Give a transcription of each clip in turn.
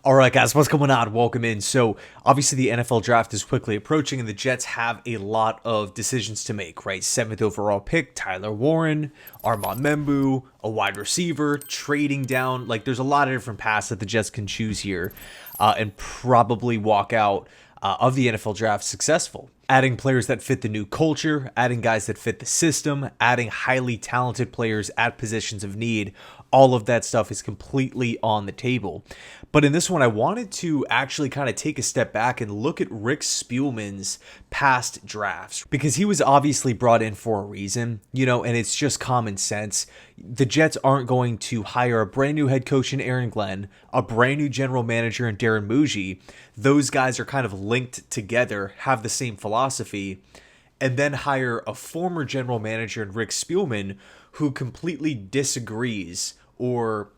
All right, guys, what's going on? Welcome in. So, obviously, the NFL draft is quickly approaching, and the Jets have a lot of decisions to make, right? Seventh overall pick, Tyler Warren, Armand Membu, a wide receiver, trading down. Like, there's a lot of different paths that the Jets can choose here and probably walk out of the NFL draft successful. Adding players that fit the new culture, adding guys that fit the system, adding highly talented players at positions of need. All of that stuff is completely on the table. But in this one, I wanted to actually kind of take a step back and look at Rick Spielman's past drafts because he was obviously brought in for a reason, and it's just common sense. The Jets aren't going to hire a brand new head coach in Aaron Glenn, a brand new general manager in Darren Muji. Those guys are kind of linked together, have the same philosophy, and then hire a former general manager in Rick Spielman who completely disagrees or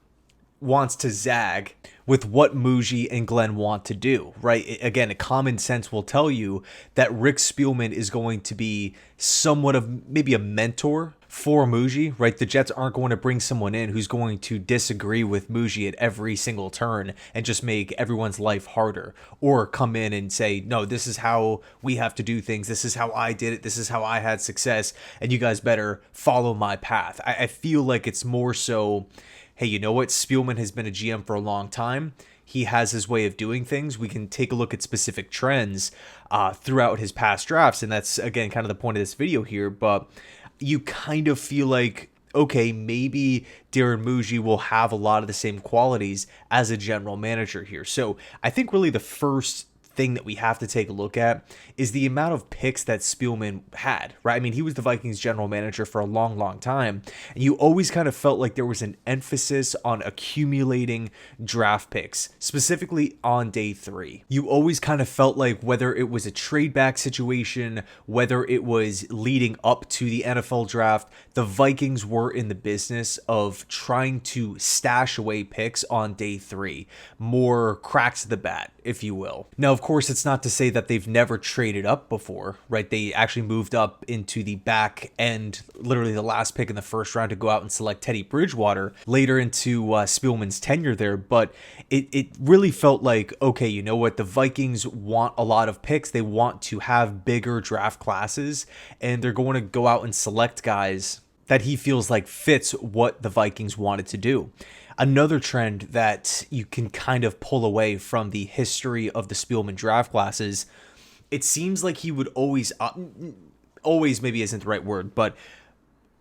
wants to zag with what Muji and Glenn want to do, right? Again, common sense will tell you that Rick Spielman is going to be somewhat of maybe a mentor for Muji, right? The Jets aren't going to bring someone in who's going to disagree with Muji at every single turn and just make everyone's life harder, or come in and say, no, this is how we have to do things. This is how I did it. This is how I had success. And you guys better follow my path. I feel like it's more so, hey, you know what? Spielman has been a GM for a long time. He has his way of doing things. We can take a look at specific trends throughout his past drafts. And that's, again, kind of the point of this video here. But you kind of feel like, okay, maybe Darren Muji will have a lot of the same qualities as a general manager here. So I think really the first thing that we have to take a look at is the amount of picks that Spielman had, right? I mean, he was the Vikings general manager for a long, long time, and you always kind of felt like there was an emphasis on accumulating draft picks, specifically on day 3. You always kind of felt like whether it was a trade back situation, whether it was leading up to the NFL draft, the Vikings were in the business of trying to stash away picks on day 3, more cracks of the bat, if you will. Now, of course, it's not to say that they've never traded up before, right? They actually moved up into the back end, literally the last pick in the first round, to go out and select Teddy Bridgewater later into Spielman's tenure there. But it really felt like, okay, you know what? The Vikings want a lot of picks. They want to have bigger draft classes, and they're going to go out and select guys that he feels like fits what the Vikings wanted to do. Another trend that you can kind of pull away from the history of the Spielman draft classes, it seems like he would always maybe isn't the right word, but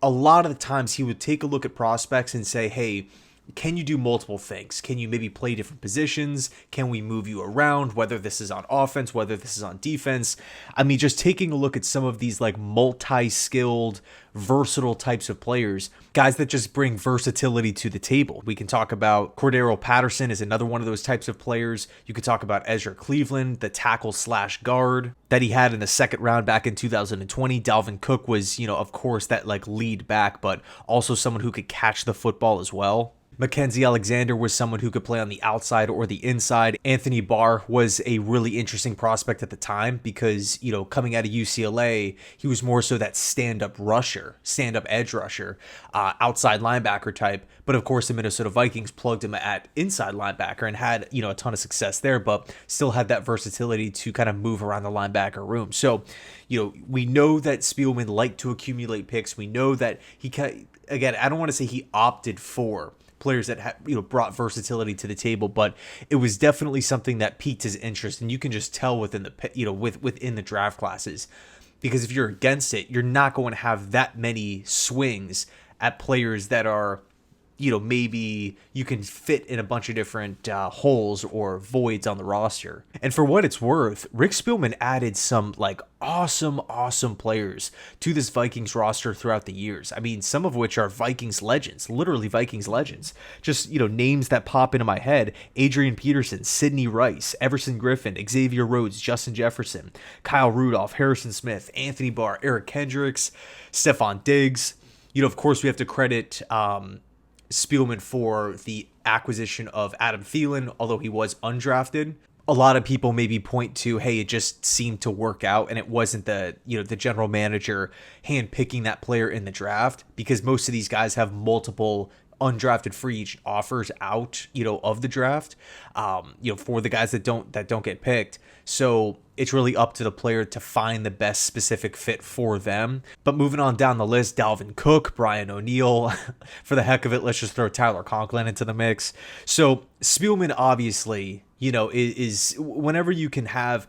a lot of the times he would take a look at prospects and say, hey, can you do multiple things? Can you maybe play different positions? Can we move you around, whether this is on offense, whether this is on defense? I mean, just taking a look at some of these like multi-skilled, versatile types of players, guys that just bring versatility to the table. We can talk about Cordero Patterson is another one of those types of players. You could talk about Ezra Cleveland, the tackle / guard that he had in the second round back in 2020. Dalvin Cook was, of course, that like lead back, but also someone who could catch the football as well. Mackenzie Alexander was someone who could play on the outside or the inside. Anthony Barr was a really interesting prospect at the time because, coming out of UCLA, he was more so that stand-up edge rusher, outside linebacker type. But of course, the Minnesota Vikings plugged him at inside linebacker and had, a ton of success there, but still had that versatility to kind of move around the linebacker room. So, we know that Spielman liked to accumulate picks. We know that again, I don't want to say he opted for players that brought versatility to the table, but it was definitely something that piqued his interest, and you can just tell within the within the draft classes, because if you're against it, you're not going to have that many swings at players that are maybe you can fit in a bunch of different holes or voids on the roster. And for what it's worth, Rick Spielman added some like awesome players to this Vikings roster throughout the years. I mean, some of which are Vikings legends, literally Vikings legends. Just, names that pop into my head: Adrian Peterson, Sidney Rice, Everson Griffin, Xavier Rhodes, Justin Jefferson, Kyle Rudolph, Harrison Smith, Anthony Barr, Eric Kendricks, Stephon Diggs. Of course, we have to credit Spielman for the acquisition of Adam Thielen, although he was undrafted. A lot of people maybe point to, hey, it just seemed to work out and it wasn't the general manager handpicking that player in the draft, because most of these guys have multiple undrafted free agent offers out, of the draft, for the guys that don't get picked. So it's really up to the player to find the best specific fit for them. But moving on down the list, Dalvin Cook, Brian O'Neill, for the heck of it, let's just throw Tyler Conklin into the mix. So Spielman, obviously, is whenever you can have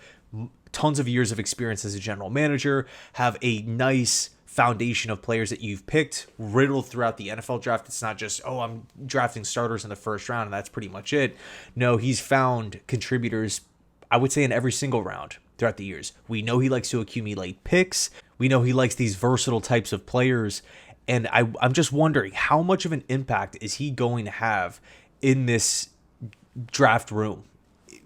tons of years of experience as a general manager, have a nice foundation of players that you've picked riddled throughout the NFL draft. It's not just, I'm drafting starters in the first round and that's pretty much it. No, he's found contributors, I would say, in every single round throughout the years. We know he likes to accumulate picks. We know he likes these versatile types of players. And I'm just wondering, how much of an impact is he going to have in this draft room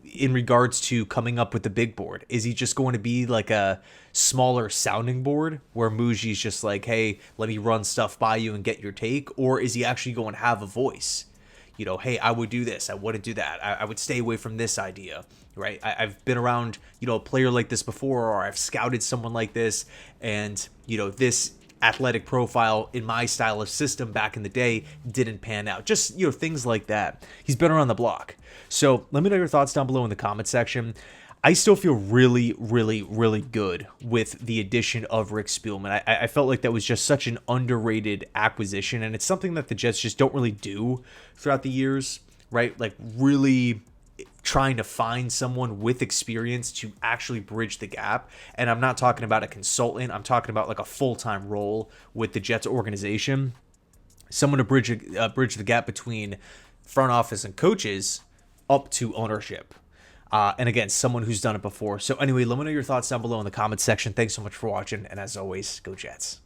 in regards to coming up with the big board? Is he just going to be like a smaller sounding board where Muji's just like, hey, let me run stuff by you and get your take? Or is he actually going to have a voice? Hey, I would do this, I wouldn't do that, I would stay away from this idea, right? I've been around, a player like this before, or I've scouted someone like this, and, this athletic profile in my style of system back in the day didn't pan out. Just, things like that. He's been around the block. So let me know your thoughts down below in the comment section. I still feel really, really, really good with the addition of Rick Spielman. I felt like that was just such an underrated acquisition, and it's something that the Jets just don't really do throughout the years, right? Like really trying to find someone with experience to actually bridge the gap. And I'm not talking about a consultant. I'm talking about like a full-time role with the Jets organization. Someone to bridge the gap between front office and coaches up to ownership. And again, someone who's done it before. So anyway, let me know your thoughts down below in the comments section. Thanks so much for watching. And as always, go Jets.